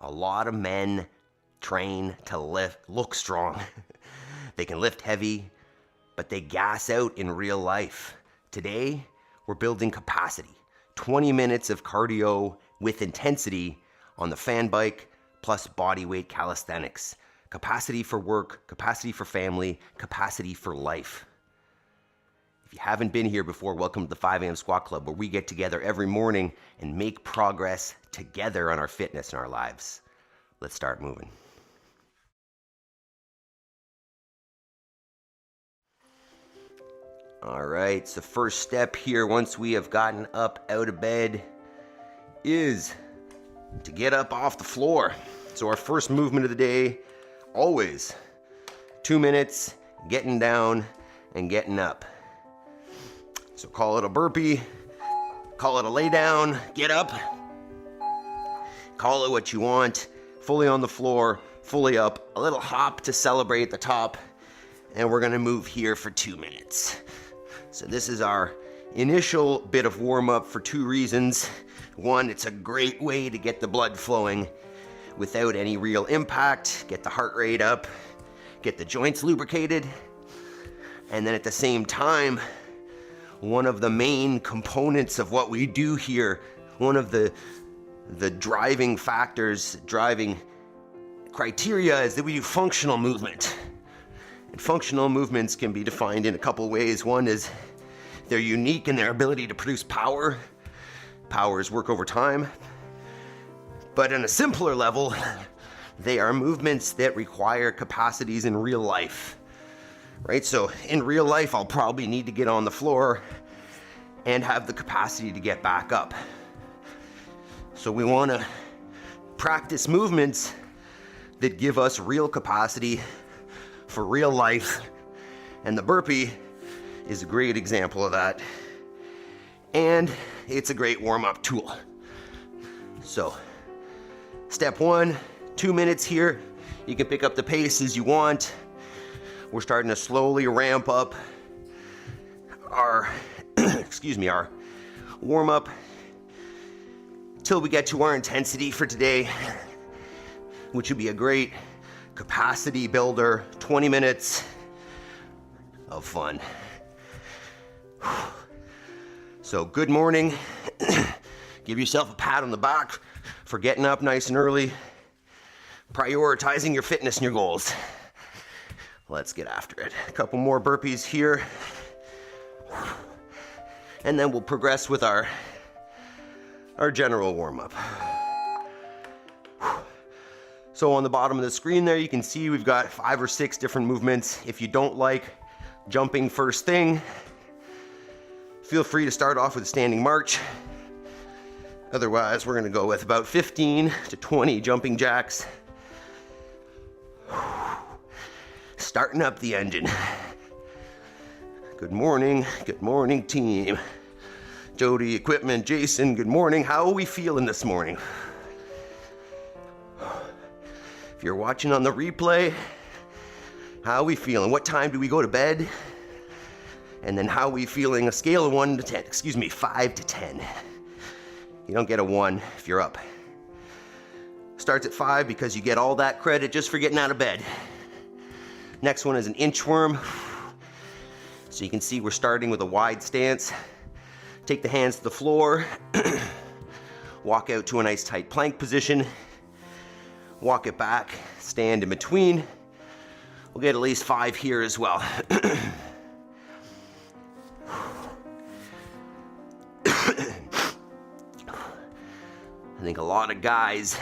A lot of men train to look strong. They can lift heavy, but they gas out in real life. Today, we're building capacity. 20 minutes of cardio with intensity on the fan bike plus body weight calisthenics. Capacity for work, capacity for family, capacity for life. If you haven't been here before, welcome to the 5 a.m. Squat Club, where we get together every morning and make progress together on our fitness and our lives. Let's start moving. All right, so first step here, once we have gotten up out of bed, is to get up off the floor. So our first movement of the day, always 2 minutes, getting down and getting up. So call it a burpee, call it a lay down, get up, call it what you want, fully on the floor, fully up, a little hop to celebrate the top, and we're gonna move here for 2 minutes. So this is our initial bit of warm up for 2 reasons. One, it's a great way to get the blood flowing without any real impact, get the heart rate up, get the joints lubricated, and then at the same time, one of the main components of what we do here, one of the driving factors, driving criteria is that we do functional movement. And functional movements can be defined in a couple ways. One is they're unique in their ability to produce power. Power is work over time. But on a simpler level, they are movements that require capacities in real life. Right, so in real life, I'll probably need to get on the floor and have the capacity to get back up. So we want to practice movements that give us real capacity for real life, and the burpee is a great example of that. And it's a great warm-up tool. So step 1, 2 minutes here. You can pick up the pace as you want. We're starting to slowly ramp up our, our warm-up till we get to our intensity for today, which would be a great capacity builder, 20 minutes of fun. So good morning. Give yourself a pat on the back for getting up nice and early, prioritizing your fitness and your goals. Let's get after it. A couple more burpees here. And then we'll progress with our general warm-up. So on the bottom of the screen there, you can see we've got 5 or 6 different movements. If you don't like jumping first thing, feel free to start off with a standing march. Otherwise, we're gonna go with about 15 to 20 jumping jacks. Starting up the engine. Good morning team. Jody, equipment, Jason, good morning. How are we feeling this morning? If you're watching on the replay, how are we feeling? What time do we go to bed? And then how are we feeling? A scale of 5 to 10. You don't get a 1 if you're up. Starts at 5 because you get all that credit just for getting out of bed. Next one is an inchworm. So you can see we're starting with a wide stance. Take the hands to the floor. Walk out to a nice tight plank position. Walk it back, stand in between. We'll get at least 5 here as well. I think a lot of guys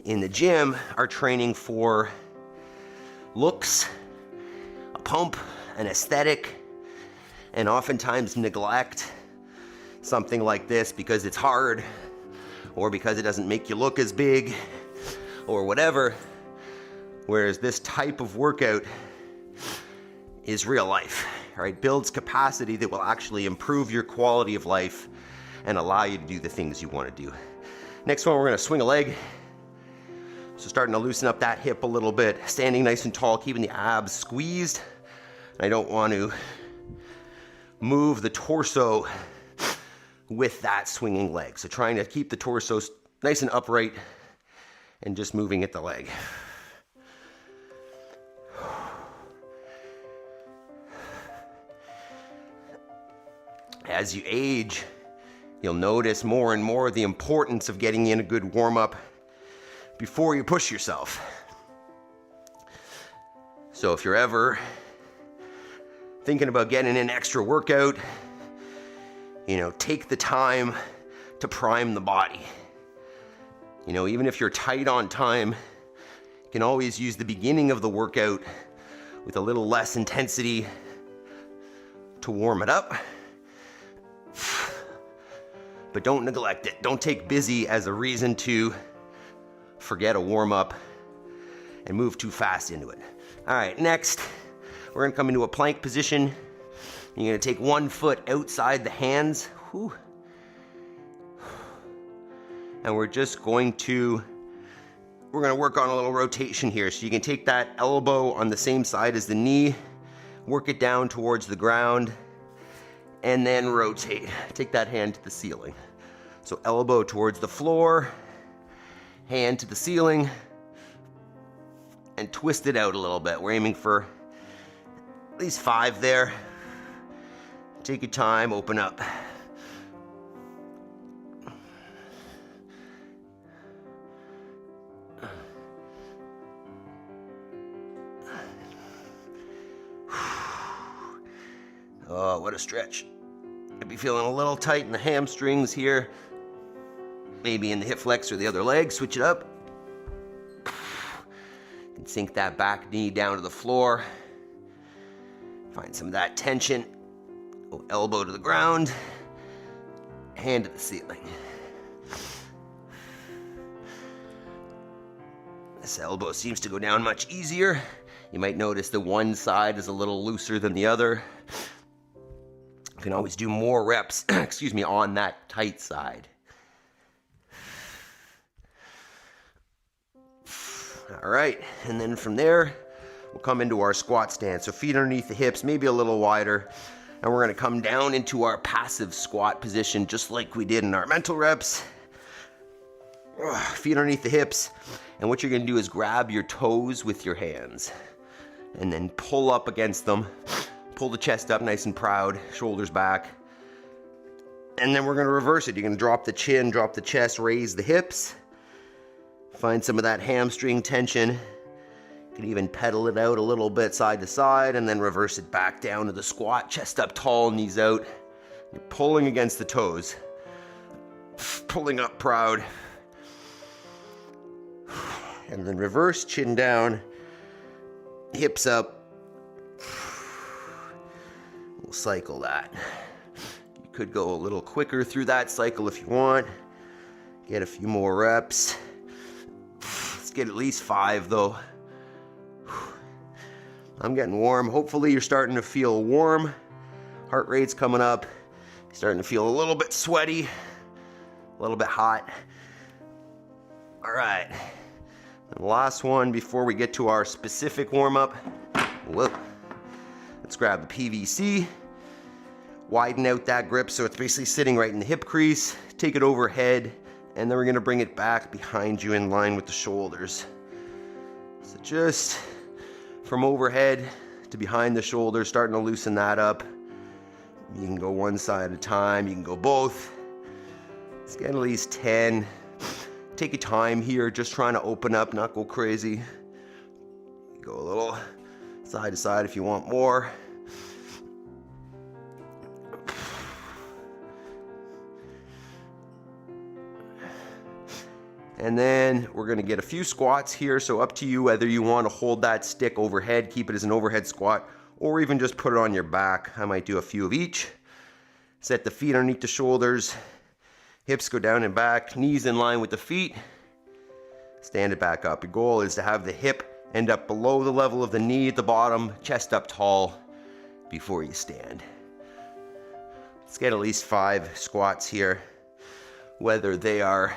in the gym are training for looks, a pump, an aesthetic, and oftentimes neglect something like this because it's hard or because it doesn't make you look as big or whatever. Whereas this type of workout is real life, right? Builds capacity that will actually improve your quality of life and allow you to do the things you want to do. Next one, we're gonna swing a leg. So starting to loosen up that hip a little bit, standing nice and tall, keeping the abs squeezed. I don't want to move the torso with that swinging leg. So trying to keep the torso nice and upright and just moving at the leg. As you age, you'll notice more and more the importance of getting in a good warm-up before you push yourself. So if you're ever thinking about getting an extra workout, take the time to prime the body. Even if you're tight on time, you can always use the beginning of the workout with a little less intensity to warm it up. But don't neglect it. Don't take busy as a reason to forget a warm-up and move too fast into it. All right, next, we're gonna come into a plank position. You're gonna take one foot outside the hands. Whew. And we're gonna work on a little rotation here. So you can take that elbow on the same side as the knee, work it down towards the ground, and then rotate. Take that hand to the ceiling. So elbow towards the floor, hand to the ceiling, and twist it out a little bit. We're aiming for at least 5 there. Take your time, open up. Oh, what a stretch. I'd be feeling a little tight in the hamstrings here. Maybe in the hip flexor or the other leg, switch it up. And sink that back knee down to the floor. Find some of that tension. Go elbow to the ground, hand to the ceiling. This elbow seems to go down much easier. You might notice the one side is a little looser than the other. You can always do more reps, on that tight side. All right, and then from there, we'll come into our squat stance. So feet underneath the hips, maybe a little wider. And we're gonna come down into our passive squat position, just like we did in our mental reps. Feet underneath the hips. And what you're gonna do is grab your toes with your hands and then pull up against them. Pull the chest up nice and proud, shoulders back. And then we're gonna reverse it. You're gonna drop the chin, drop the chest, raise the hips. Find some of that hamstring tension. You can even pedal it out a little bit side to side and then reverse it back down to the squat, chest up tall, knees out. You're pulling against the toes. Pulling up proud. And then reverse, chin down, hips up. We'll cycle that. You could go a little quicker through that cycle if you want. Get a few more reps. Let's get at least 5 though. I'm getting warm. Hopefully you're starting to feel warm. Heart rate's coming up. You're starting to feel a little bit sweaty, a little bit hot. All right. And the last one before we get to our specific warm-up. Whoa. Let's grab the PVC. Widen out that grip so it's basically sitting right in the hip crease. Take it overhead, and then we're gonna bring it back behind you in line with the shoulders. So just from overhead to behind the shoulders, starting to loosen that up. You can go one side at a time, you can go both. Let's get at least 10. Take your time here, just trying to open up, not go crazy. Go a little side to side if you want more. And then we're gonna get a few squats here, so up to you whether you wanna hold that stick overhead, keep it as an overhead squat, or even just put it on your back. I might do a few of each. Set the feet underneath the shoulders, hips go down and back, knees in line with the feet. Stand it back up. Your goal is to have the hip end up below the level of the knee at the bottom, chest up tall before you stand. Let's get at least 5 squats here, whether they are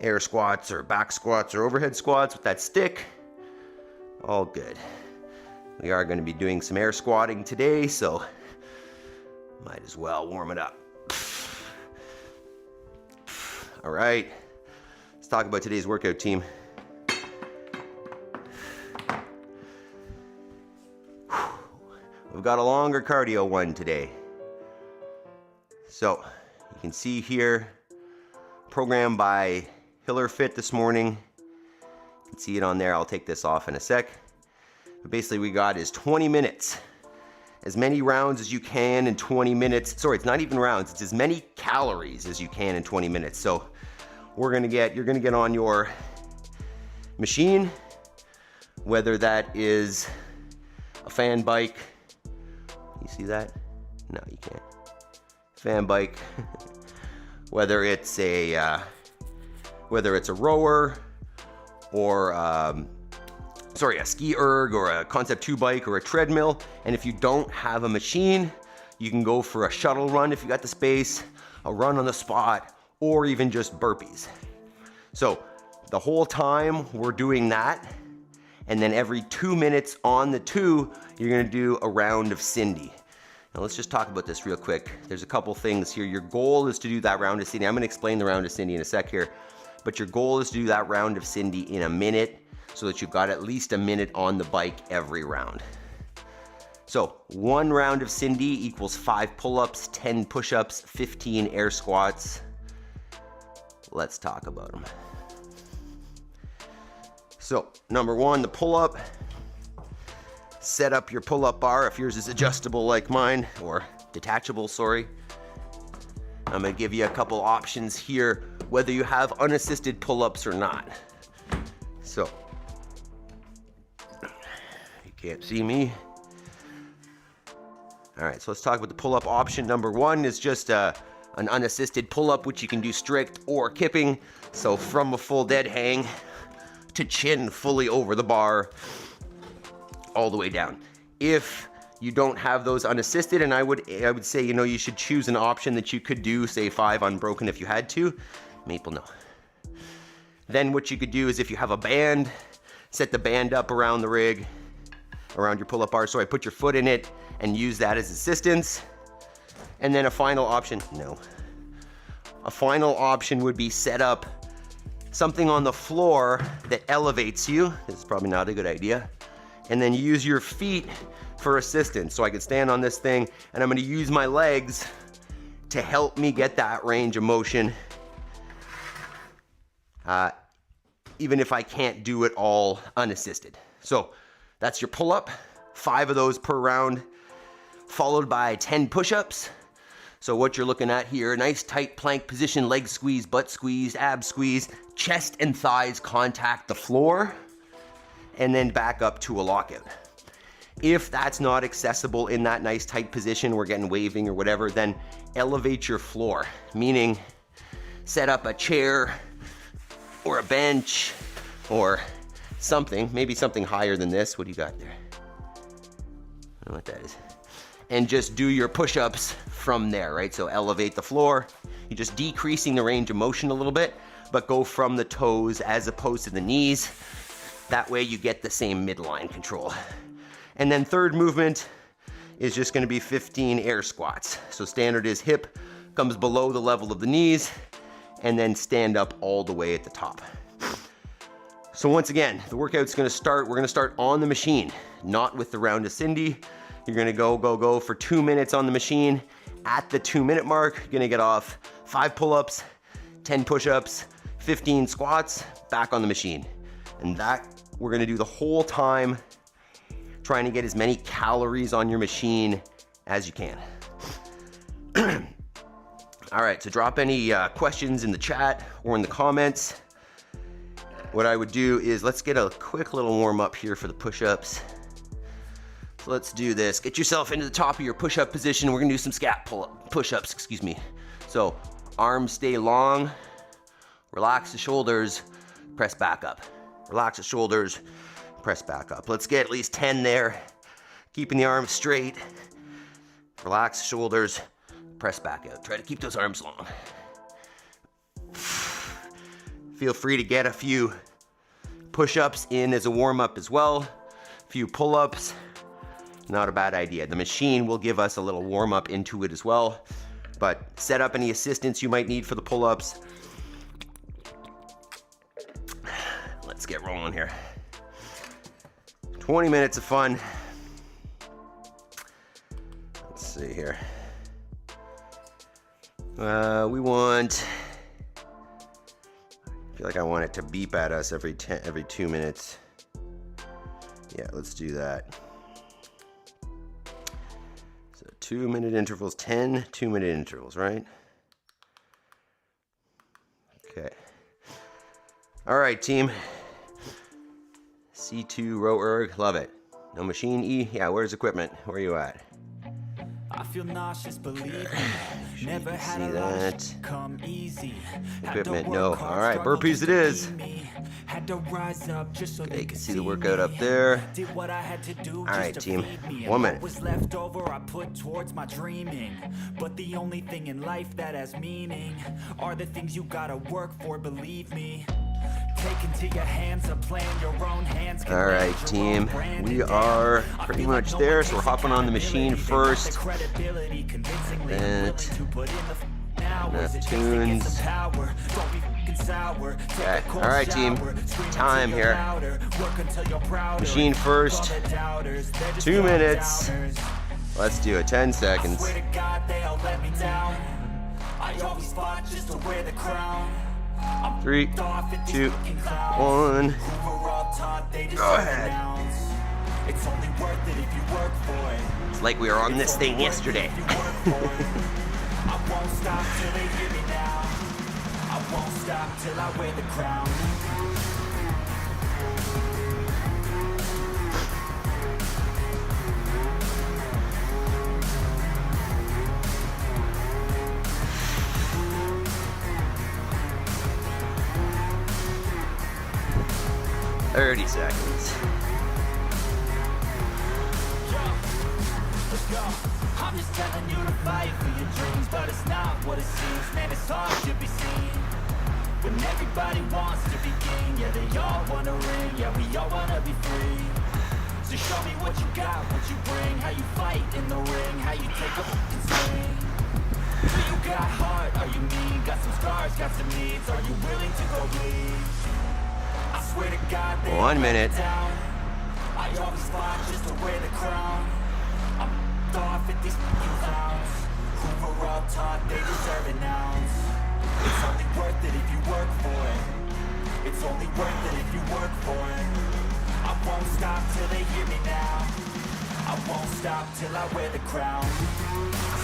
air squats or back squats or overhead squats with that stick, all good. We are going to be doing some air squatting today, so might as well warm it up. All right, Let's talk about today's workout, team. We've got a longer cardio one today. So you can see here, programmed by Hiller Fit this morning. You can see it on there. I'll take this off in a sec. But basically we got is 20 minutes. As many rounds as you can in 20 minutes. Sorry, it's not even rounds. It's as many calories as you can in 20 minutes. So you're gonna get on your machine, whether that is a fan bike. You see that? No, you can't. Fan bike. whether it's a rower or a ski erg or a Concept 2 bike or a treadmill. And if you don't have a machine, you can go for a shuttle run if you got the space, a run on the spot, or even just burpees. So the whole time we're doing that, and then every 2 minutes on the 2, you're gonna do a round of Cindy. Now let's just talk about this real quick. There's a couple things here. Your goal is to do that round of Cindy. I'm gonna explain the round of Cindy in a sec here, but your goal is to do that round of Cindy in a minute so that you've got at least a minute on the bike every round. So 1 round of Cindy equals 5 pull-ups, 10 push-ups, 15 air squats. Let's talk about them. So number 1, the pull-up. Set up your pull-up bar if yours is adjustable like mine, or detachable, sorry. I'm gonna give you a couple options here, whether you have unassisted pull-ups or not. So, you can't see me. All right, so let's talk about the pull-up option. Number 1 is just an unassisted pull-up, which you can do strict or kipping. So from a full dead hang to chin fully over the bar, all the way down. If you don't have those unassisted, and I would say, you know, you should choose an option that you could do, say 5 unbroken if you had to. Maple, no. Then what you could do is if you have a band, set the band up around the rig, around your pull-up bar. So I put your foot in it and use that as assistance. And then a final option, no. A final option would be set up something on the floor that elevates you. This is probably not a good idea. And then use your feet for assistance. So I can stand on this thing and I'm gonna use my legs to help me get that range of motion, even if I can't do it all unassisted. So that's your pull-up, 5 of those per round, followed by 10 push-ups. So what you're looking at here, nice tight plank position, leg squeeze, butt squeeze, ab squeeze, chest and thighs contact the floor, and then back up to a lockout. If that's not accessible in that nice tight position, we're getting waving or whatever, then elevate your floor, meaning set up a chair or a bench or something, maybe something higher than this. What do you got there? I don't know what that is. And just do your push-ups from there, right? So elevate the floor. You're just decreasing the range of motion a little bit, but go from the toes as opposed to the knees. That way you get the same midline control. And then third movement is just gonna be 15 air squats. So standard is hip comes below the level of the knees and then stand up all the way at the top. So once again, the workout's gonna start, we're gonna start on the machine, not with the round of Cindy. You're gonna go for 2 minutes on the machine. At the 2-minute mark, you're gonna get off 5 pull-ups, 10 push-ups, 15 squats, back on the machine. And that we're gonna do the whole time, trying to get as many calories on your machine as you can. All right, so drop any questions in the chat or in the comments. What I would do is let's get a quick little warm up here for the push-ups. So let's do this. Get yourself into the top of your push-up position. We're gonna do some scat push-ups, excuse me. So arms stay long, relax the shoulders, press back up. Relax the shoulders, press back up. Let's get at least 10 there. Keeping the arms straight. Relax the shoulders, press back out. Try to keep those arms long. Feel free to get a few push-ups in as a warm-up as well. A few pull-ups, not a bad idea. The machine will give us a little warm-up into it as well, but set up any assistance you might need for the pull-ups. Let's get rolling here. 20 minutes of fun. Let's see here. We want, I feel like I want it to beep at us every 2 minutes. Yeah, let's do that. So 2 minute intervals, 10 2-minute intervals, right? Okay. All right, team. C2 row erg, love it. No machine E, yeah, where's equipment? Where are you at? I feel nauseous, believe me. Never had a that. come easy. Equipment, no. All right, burpees it is. Had to rise up just so Okay, you can see the workout up there. Did what I had to do. All right, just team. to feed me. 1 minute. What was left over, I put towards my dreaming. But the only thing in life that has meaning are the things you gotta work for, believe me. Take into your hands a plan, your own hands. All right, team. We are pretty much there, so we're hopping on the machine first. That tunes. Okay. All right, team. Time here. Machine first. 2 minutes. Let's do it. 10 seconds. I always fought just to wear the crown. 3, 2, 1. Go ahead. It's only worth it if you work for it. It's like we were on this thing yesterday. I won't stop till they hear me now. I won't stop till I wear the crown. 30 seconds. Let's go. I'm just telling you to fight for your dreams, but it's not what it seems. Man, it's hard to be seen when everybody wants to be king. Yeah, they all want to ring. Yeah, we all want to be free. So show me what you got, what you bring, how you fight in the ring, how you take a fucking swing. Do you got heart? Are you mean? Got some scars, got some needs. Are you willing to go bleed? I swear to God, 1 minute. I always fought just to wear the crown. I'm off at these fucking clowns who were all taught they deserve an ounce. It's only worth it if you work for it. It's only worth it if you work for it. I won't stop till they hear me now. I won't stop till I wear the crown. I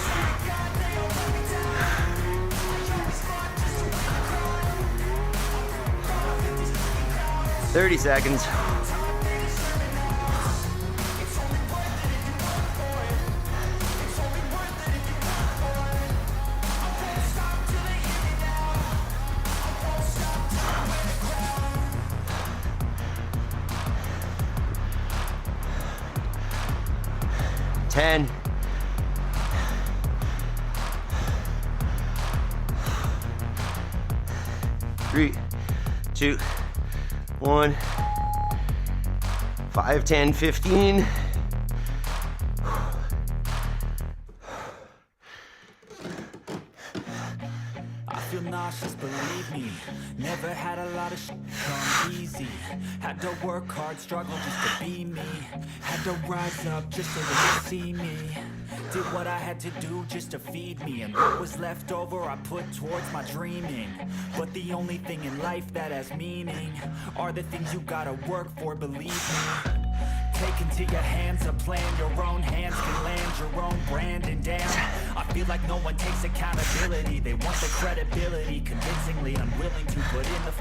swear to God, they all let me down. I always fought just to wear the crown. 30 seconds. 10. 3, 2, 1. 5, 10, 15. I feel nauseous, believe me. Never had a lot of shit come easy. Had to work hard, struggle just to be me. Had to rise up just so they could see me. Did what I had to do just to feed me. And what was left over I put towards my dreaming. But the only thing in life that has meaning are the things you gotta work for, believe me. Take into your hands a plan, your own hands can land your own brand. And damn, I feel like no one takes accountability. They want the credibility, convincingly unwilling to put in the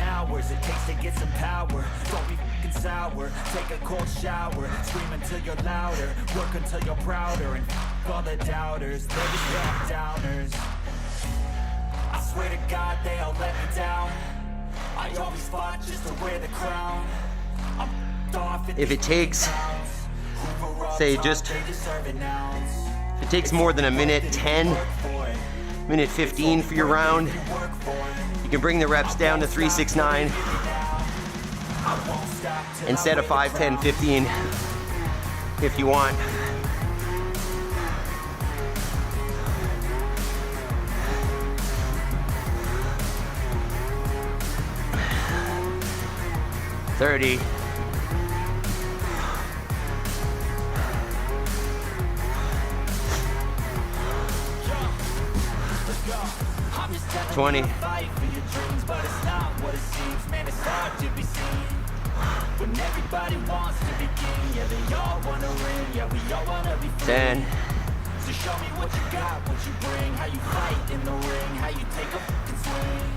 hours it takes to get some power. Don't be fucking sour, take a cold shower. Scream until you're louder, work until you're prouder. And all the doubters, they're just back downers. I swear to God they all let me down. I always fought just to wear the crown. If it takes, say just, if it takes more than a minute 10, minute 15 for your round, you can bring the reps down to 3, 6, 9 instead of 5, 10, 15 if you want. 30. 20. When everybody wants to be king, yeah, they all wanna win, yeah, we all wanna be free. 10. So show me what you got, what you bring, how you fight in the ring, how you take a fucking swing.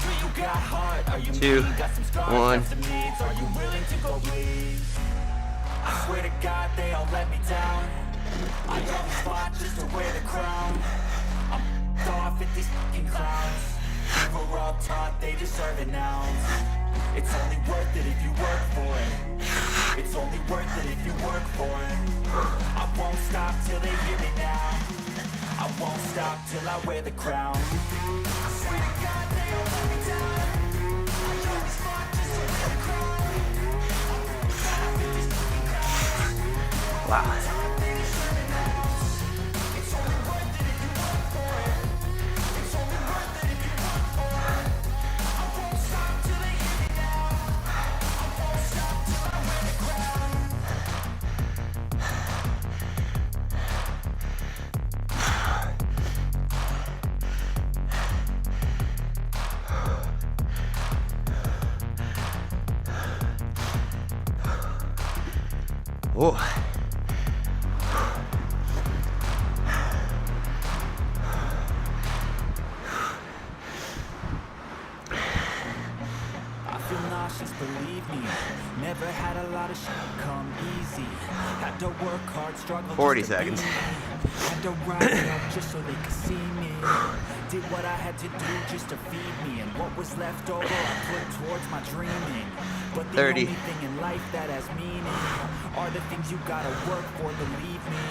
Do you got heart? Are you 2, mean? Got some scars, 1. got some needs, are you willing to go bleed? I swear to God, they all let me down. I always fought just to wear the crown. I'm off at these fucking clowns. We're all taught they deserve it now. It's only worth it if you work for it. It's only worth it if you work for it. I won't stop till they hear me now. I won't stop till I wear the crown. I swear to God they all let me down. I always fought just to wear the crown. Wow. It's only worth it if you work for it. It's only worth it if you work for it. I won't stop till they hear me now. I won't stop till I wear the crown. Oh. I feel nauseous, believe me. Never had a lot of shit come easy. Had to work hard, struggle 40 just to be seconds. me. Had to rise up just so they could see me. Did what I had to do just to feed me. And what was left over I put towards my dreaming. But the 30. only thing in life that has meaning are the things you gotta work for, believe me.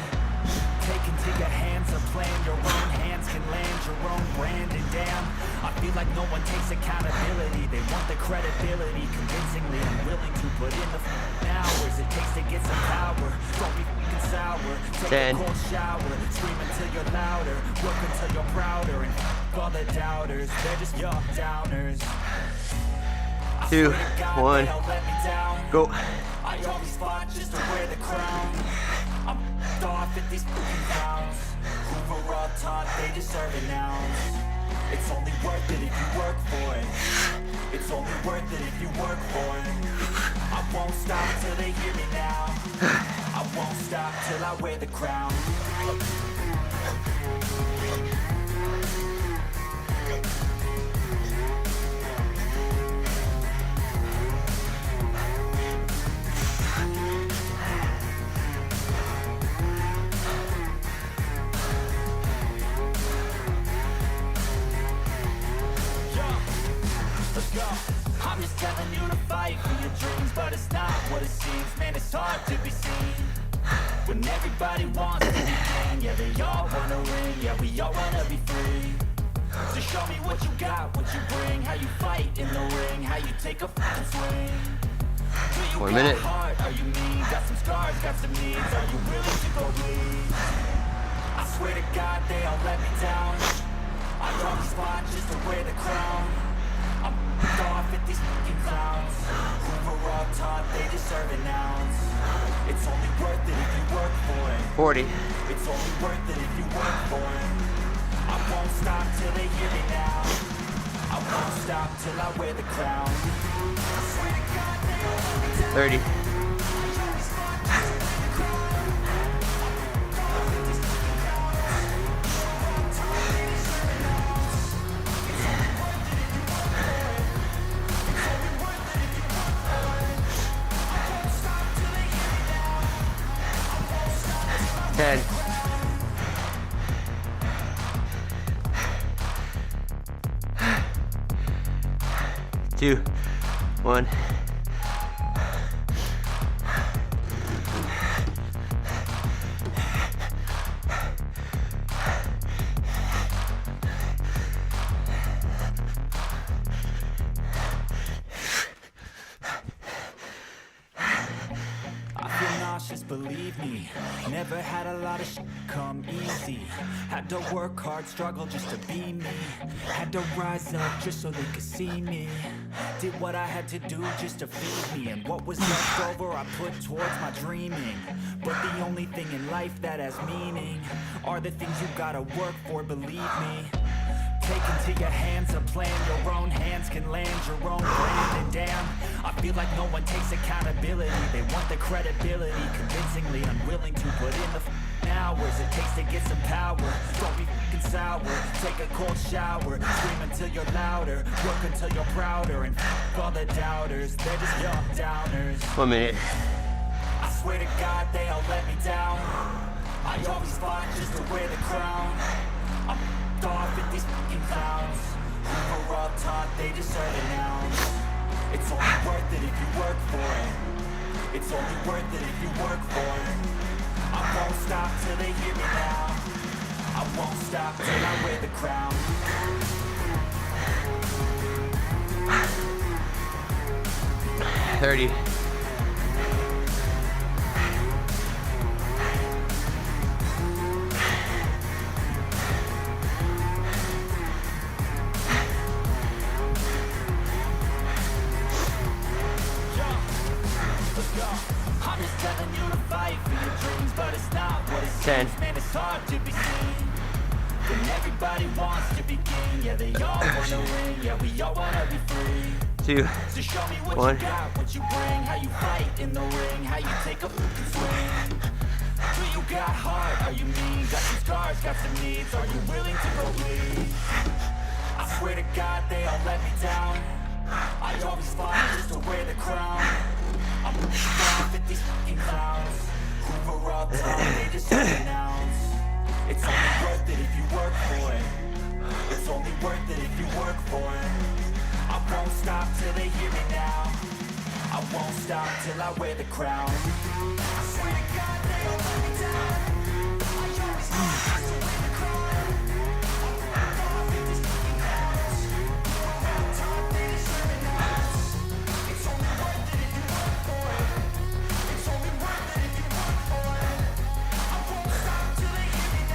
Take into your hands a plan, your own hands can land your own brand. And damn, I feel like no one takes accountability. They want the credibility, convincingly unwilling to put in the hours it takes to get some power. Don't be fucking sour, take 10. a cold shower, scream until you're louder, work until you're prouder, and all the doubters, they're just your downers. 2, 1, go. I always fought just to wear the crown. I'm off at these fucking clowns who were all taught they deserve it now. It's only worth it if you work for it. It's only worth it if you work for it. I won't stop till they hear me now. I won't stop till I wear the crown. I'm just telling you to fight for your dreams, but it's not what it seems. Man, it's hard to be seen when everybody wants to be king. Yeah, they all wanna win. Yeah, we all wanna be free. So show me what you got, what you bring, how you fight in the ring, how you take a fucking swing. Do you 1 got minute. heart? Are you mean? Got some scars, got some needs. Are you willing to go bleed? I swear to God, they all let me down. I always fought just to wear the crown. I'm off at these fucking clowns who were all taught they deserve it now. It's only worth it if you work for it. 40. It's only worth it if you work for it. I won't stop till they hear me now. I won't stop till I wear the crown. I swear to God, they all let me down. 30. Ten. 2, 1. believe me. Never had a lot of shit come easy. Had to work hard, struggle just to be me. Had to rise up just so they could see me. Did what I had to do just to feed me. And what was left over I put towards my dreaming. But the only thing in life that has meaning are the things you gotta work for, believe me. Take into your hands a plan, your own hands can land your own brand. And damn, I feel like no one takes accountability. They want the credibility, convincingly unwilling to put in the hours it takes to get some power. Don't be f***ing sour, take a cold shower. Scream until you're louder, work until you're prouder. And all the doubters, they're just young downers. 1 minute. I swear to God they all let me down. I always fought just to wear the crown. I'm off at these fucking clowns who were all taught they deserve an ounce. It's only worth it if you work for it. It's only worth it if you work for it. I won't stop till they hear me now. I won't stop till I wear the crown. $30. I'm just telling you to fight for your dreams, but it's not what it 10. seems. Man, it's hard to be seen when everybody wants to be king. Yeah, they all wanna win. Yeah, we all wanna be free. 2. So show me what 1. you got, what you bring, how you fight in the ring, how you take a fucking swing. Do you got heart? Are you mean? Got some scars, got some needs. Are you willing to go bleed? I swear to God they all let me down. I always fought just to wear the crown. I'm off at these fucking clowns who were all taught they deserve an ounce. It's only worth it if you work for it. It's only worth it if you work for it. I won't stop till they hear me now. I won't stop till I wear the crown. I swear to God they all let me down. I always fought just to wear the crown. I'm off at these fucking clowns who were all taught they deserve an ounce. It's only worth it if you work for it. It's only worth it if you work for it. I won't stop till they hear me now.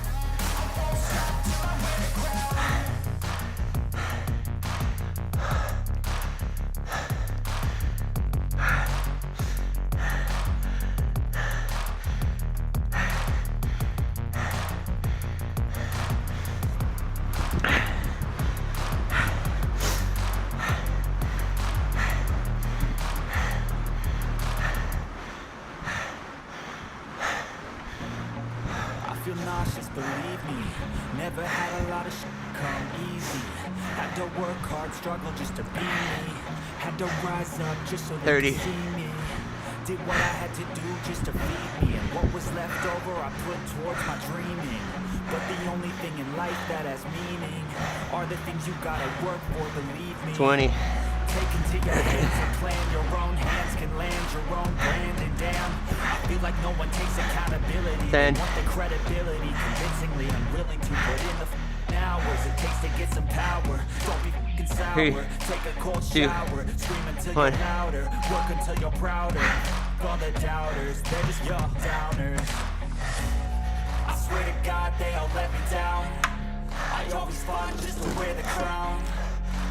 I won't stop till I wear the crown. I feel nauseous, believe me. Never had a lot of shit come easy. Had to work hard, struggle just to be me. Had to rise up just so they 30. could see me. Did what I had to do just to feed me. And what was left over I put towards my dreaming. But the only thing in life that has meaning are the things you gotta work for, believe me. 20. Take into your hands a plan, your own hands can land your own brand. And damn, I feel like no one takes accountability. 10. They want the credibility, convincingly unwilling to put in the hours it takes to get some power. Don't be fucking sour, 3, take a cold 2, shower. Scream until 1. you're louder, work until you're prouder. All the doubters, they're just young downers. I swear to God they all let me down. I always fought just to wear the crown.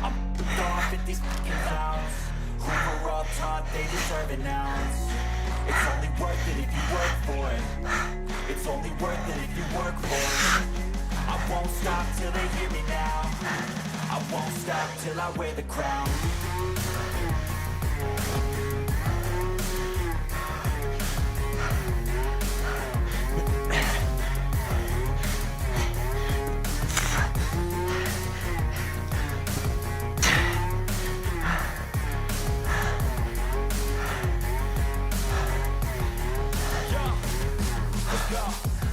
I'm off at these fucking clowns who were all taught they deserve an ounce. It's only worth it if you work for it. It's only worth it if you work for it. I won't stop till they hear me now. I won't stop till I wear the crown.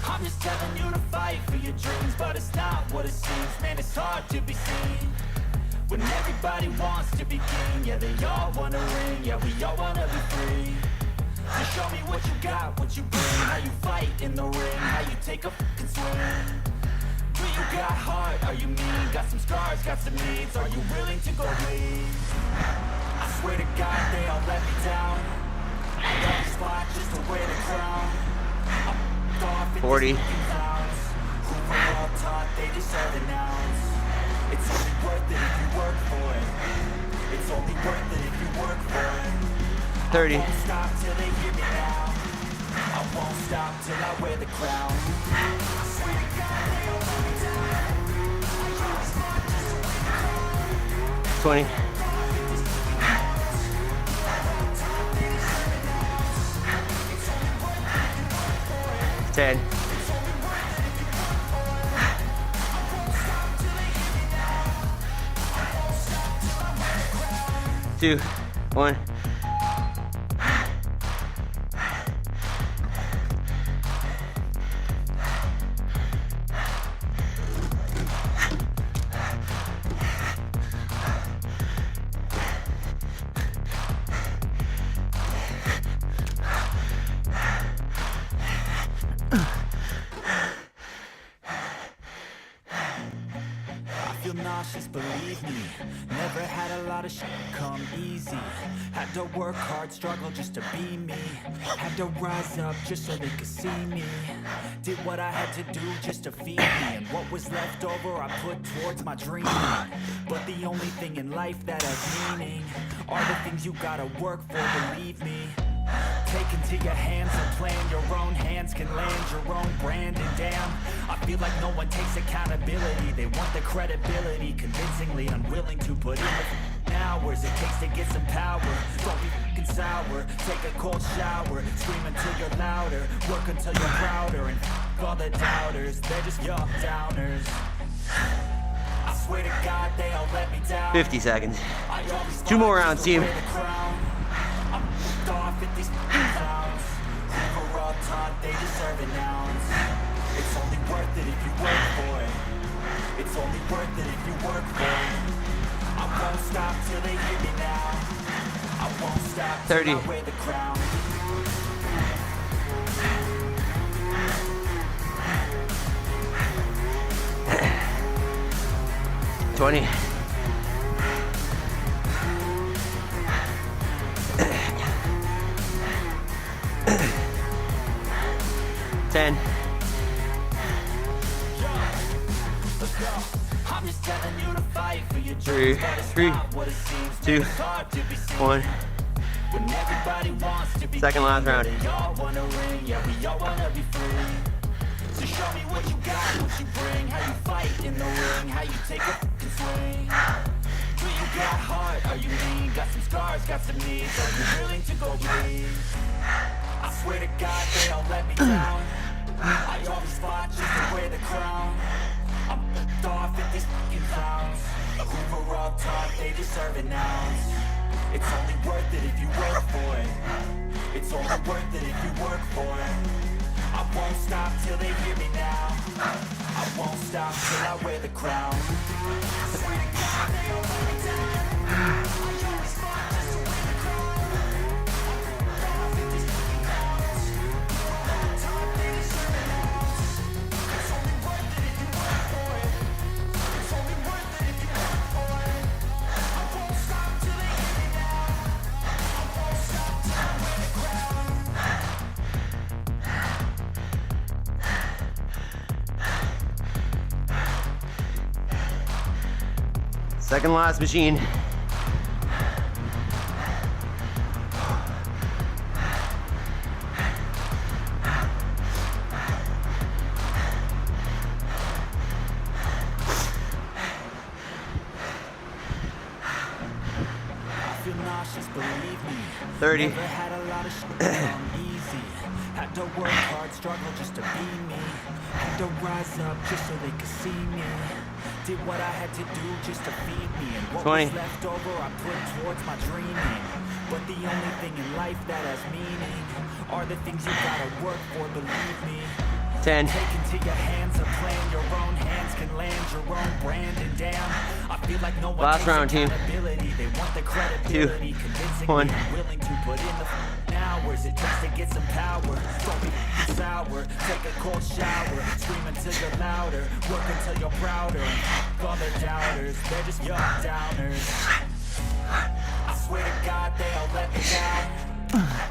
I'm just telling you to fight for your dreams, but it's not what it seems. Man, it's hard to be seen when everybody wants to be king. Yeah, they all wanna ring. Yeah, we all wanna be free. So show me what you got, what you bring, how you fight in the ring, how you take a fucking swing. Do you got heart? Are you mean? Got some scars, got some needs. Are you willing to go bleed? I swear to God they all let me down. I always fought just to wear the crown. 40. Who were all taught they deserve an ounce. It's only worth it if you work for it. It's only worth it if you work for it. 30. I won't stop till they hear me now. I won't stop till I wear the crown. I swear to God they all let me down. I always fought just to win the crown. 20. 10. 2, 1. I feel nauseous, believe me. Never had a lot of shit come easy. Had to work hard, struggle just to be me. Had to rise up just so they could see me. Did what I had to do just to feed me. And what was left over I put towards my dreaming. But the only thing in life that has meaning are the things you gotta work for, believe me. Take into your hands a plan, your own hands can land your own brand. And damn, I feel like no one takes accountability. They want the credibility, convincingly unwilling to put in the hours it takes to get some power. Don't be fucking sour, take a cold shower. Scream until you're louder, work until you're prouder. And all the doubters, they're just young downers. I swear to God they all let me down. 50 seconds. 2 more rounds, team. I'm off at these clowns. Who were all taught they deserve an ounce. It's only worth it if you work for it. It's only worth it if you work for it. I won't stop till they hear me now. I won't stop till 30. I wear the crown. 20. 10. Let's go. I'm just telling you to fight for your 3, dreams. Gotta 3, stop what it seems. 2, It's hard to be seen. 1. When everybody wants to be Second last round. They all wanna ring, yeah, we all wanna be free. So show me what you got, what you bring, how you fight in the ring, how you take a fucking swing. Do you got heart? Are you mean? Got some scars, got some needs. Are you willing to go bleed? I swear to God they all let me down. I always fought just to wear the crown. I'm off at these fucking clowns. Who were all taught they deserve an ounce. It's only worth it if you work for it. It's only worth it if you work for it. I won't stop till they hear me now. I won't stop till I wear the crown. I swear to God they all let me down. I always fought just to wear the crown. I'm off at these fucking clowns. Who were all taught they deserve an ounce. It's only worth it if you work for it. It's only worth it if you work for it. I won't stop till they hear me now. I won't stop till I wear the crown. Second last machine. I feel nauseous, believe me. 30. Never had a lot of shit come easy. Had to work hard, struggle just to be me. Had to rise up just so they could see me. Did what I had to do just to feed me. And what 20. was left over I put towards my dreaming. But the only thing in life that has meaning are the things you gotta work for, believe me. 10. Take into your hands a plan, your own hands can land your own brand. And damn, I feel like no one Last takes round, team. accountability. They want the credibility, 2, convincingly 1. willing to put in the hours it takes to get some power. Don't be sour, take a cold shower. Scream until you're louder, work until you're prouder. All the doubters, they're just young downers. I swear to God they all let me down.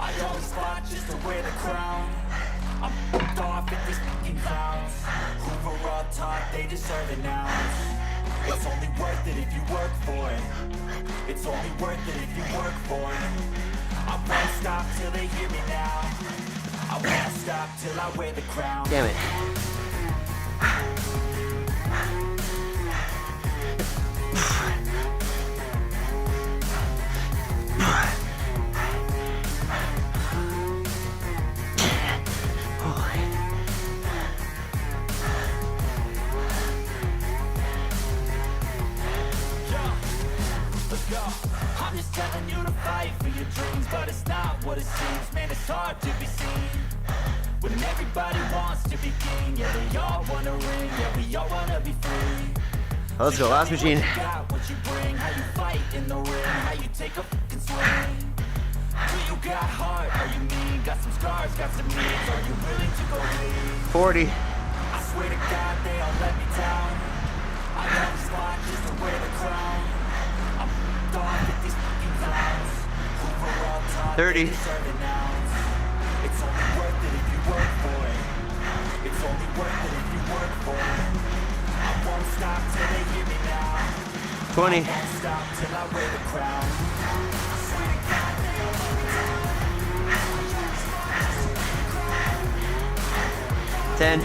I always fought just to wear the crown. I'm off at these fucking deserve an ounce. It's only worth it if you work for it. It's only worth it if you work for it. I won't stop till they hear me now. I won't stop till I wear the crown. Damn it. I'm just telling you to fight for your dreams, but it's not what it seems. Man, it's hard to be seen when everybody wants to be king. Yeah, they all wanna ring. Yeah, we all wanna be free. Let's go, last machine. Got what you bring, how you fight in the ring, how you take a fucking swing. Do you got heart? Are you mean? Got some scars, got some needs. Are you willing to go lead? 40. I swear to God, they all let me down. I love this line just to wear the crown. I'm done with these fucking clowns who were all taught 30. they deserve an ounce. It's only worth it if you work for it. It's only worth it if you work for it. I won't stop till they hear me now. 20. I won't stop till I wear the crown. I swear to God, they all let me down. 10.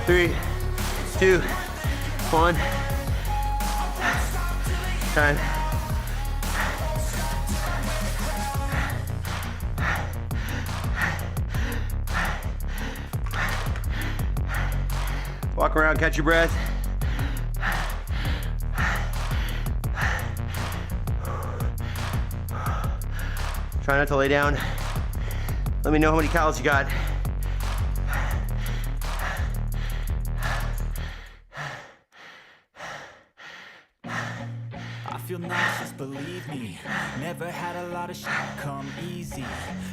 3, 2, 1. Time. Walk around, catch your breath. Try not to lay down. Let me know how many calories you got. I feel nauseous, believe me. Never had a lot of shit come easy.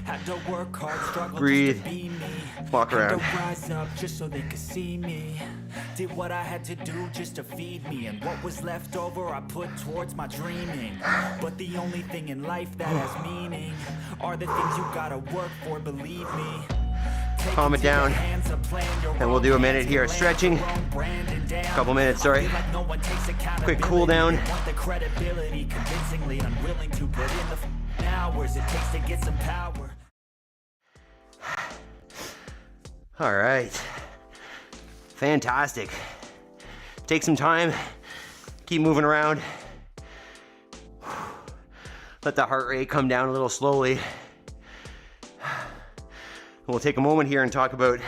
Had to work hard, struggle Breathe. just to be me. Walk around. Had to rise up just so they could see me. Did what I had to do just to feed me. And what was left over I put towards my dreaming. But the only thing in life that has meaning are the things you gotta work for, believe me. Calm it down. And we'll do a minute here of stretching. Couple minutes, sorry. Quick cool down. All right. Fantastic. Take some time. Keep moving around. Let the heart rate come down a little slowly. We'll take a moment here and talk about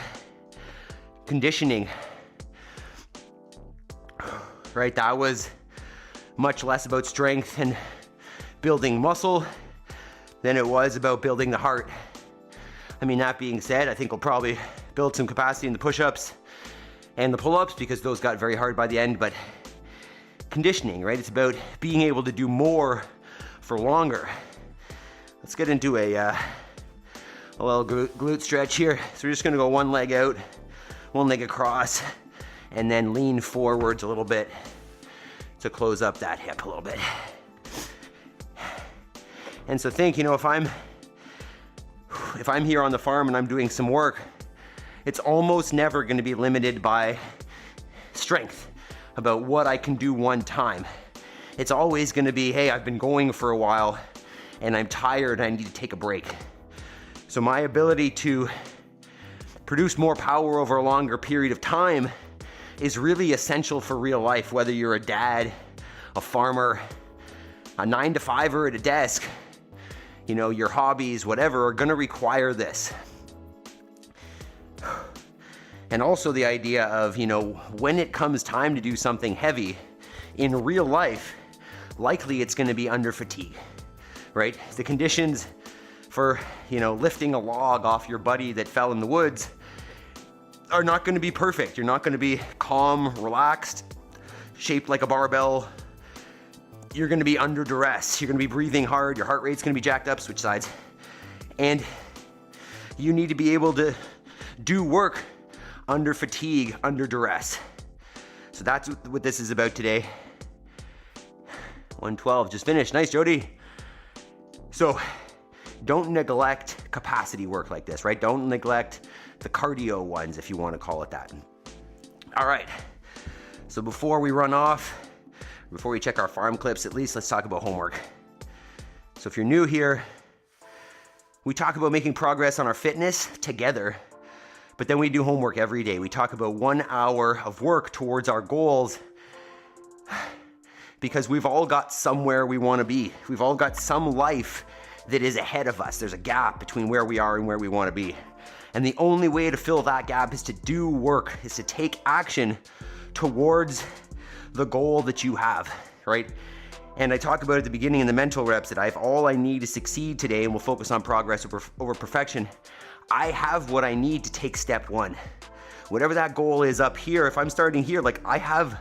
conditioning. Right, that was much less about strength and building muscle than it was about building the heart. I mean, that being said, I think we'll probably build some capacity in the push-ups and the pull-ups because those got very hard by the end, but conditioning, right? It's about being able to do more for longer. Let's get into a little glute stretch here. So we're just gonna go one leg out, one leg across, and then lean forwards a little bit to close up that hip a little bit. And so think, you know, if I'm here on the farm and I'm doing some work, it's almost never gonna be limited by strength, about what I can do one time. It's always gonna be, hey, I've been going for a while and I'm tired and I need to take a break. So my ability to produce more power over a longer period of time is really essential for real life, whether you're a dad, a farmer, a 9-to-5er at a desk, you know, your hobbies, whatever, are gonna require this. And also the idea of, you know, when it comes time to do something heavy in real life, likely it's gonna be under fatigue, right? The conditions for, you know, lifting a log off your buddy that fell in the woods are not gonna be perfect. You're not gonna be calm, relaxed, shaped like a barbell. You're gonna be under duress. You're gonna be breathing hard. Your heart rate's gonna be jacked up, switch sides. And you need to be able to do work under fatigue, under duress. So that's what this is about today. 112, just finished. Nice, Jody. So don't neglect capacity work like this, right? Don't neglect the cardio ones, if you want to call it that. All right, so before we run off, before we check our farm clips, at least let's talk about homework. So if you're new here, we talk about making progress on our fitness together, but then we do homework every day. We talk about 1 hour of work towards our goals because we've all got somewhere we want to be. We've all got some life that is ahead of us. There's a gap between where we are and where we want to be. And the only way to fill that gap is to do work, is to take action towards the goal that you have, right? And I talk about at the beginning in the mental reps that I have all I need to succeed today, and we'll focus on progress over perfection. I have what I need to take step one. Whatever that goal is up here, if I'm starting here, like I have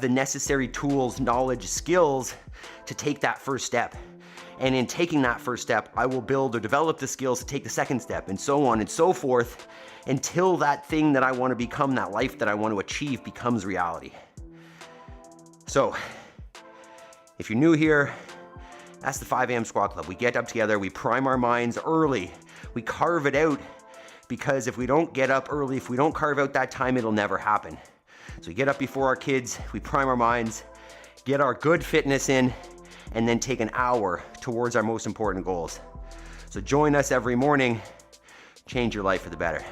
the necessary tools, knowledge, skills to take that first step. And in taking that first step, I will build or develop the skills to take the second step, and so on and so forth, until that thing that I want to become, that life that I want to achieve, becomes reality. So, if you're new here, that's the 5 a.m. squat club. We get up together, we prime our minds early, we carve it out, because if we don't get up early, if we don't carve out that time, it'll never happen. So we get up before our kids, we prime our minds, get our good fitness in, and then take an hour towards our most important goals. So join us every morning, change your life for the better.